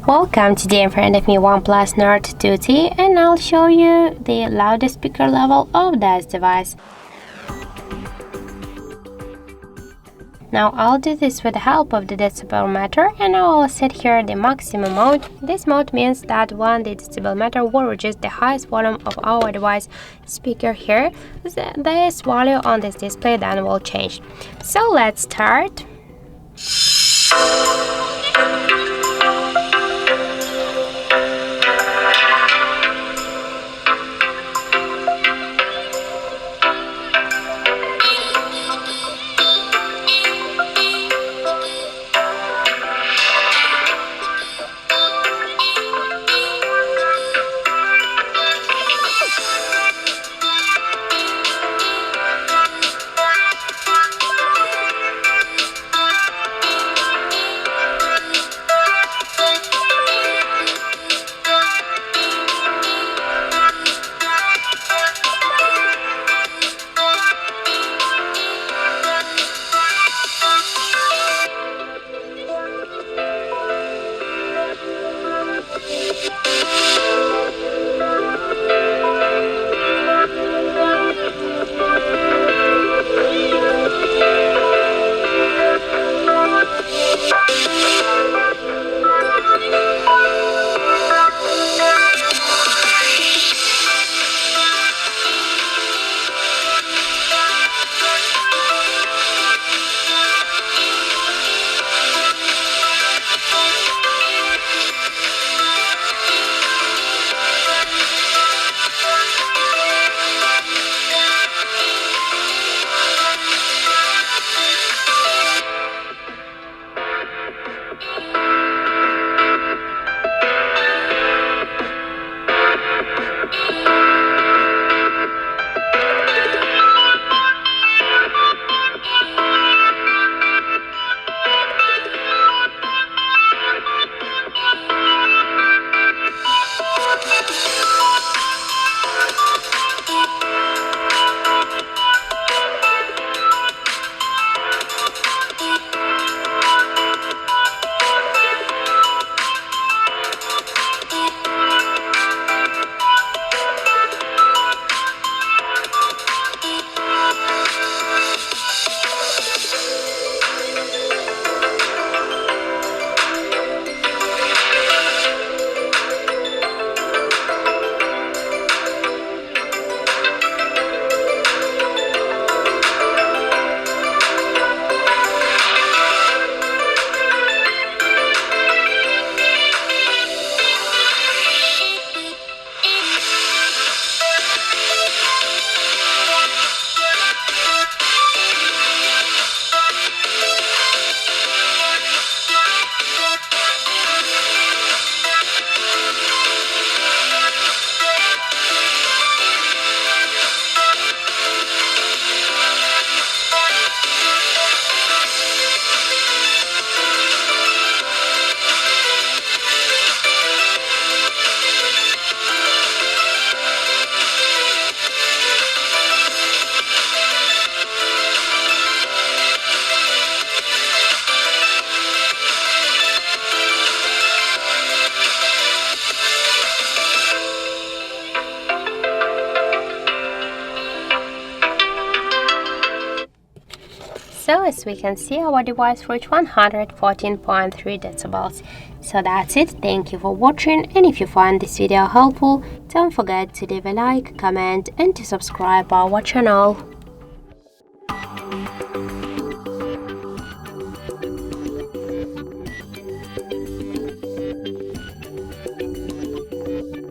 Welcome, today in front of me OnePlus Nord 2T, and I'll show you the loudest speaker level of this device. Now I'll do this with the help of the decibel meter, and I will set here the maximum mode. This mode means that when the decibel meter will reach the highest volume of our device speaker here, this value on this display then will change. So let's start. So as we can see, our device reached 114.3 decibels. So that's it. Thank you for watching, and if you find this video helpful, don't forget to leave a like, comment and to subscribe our channel.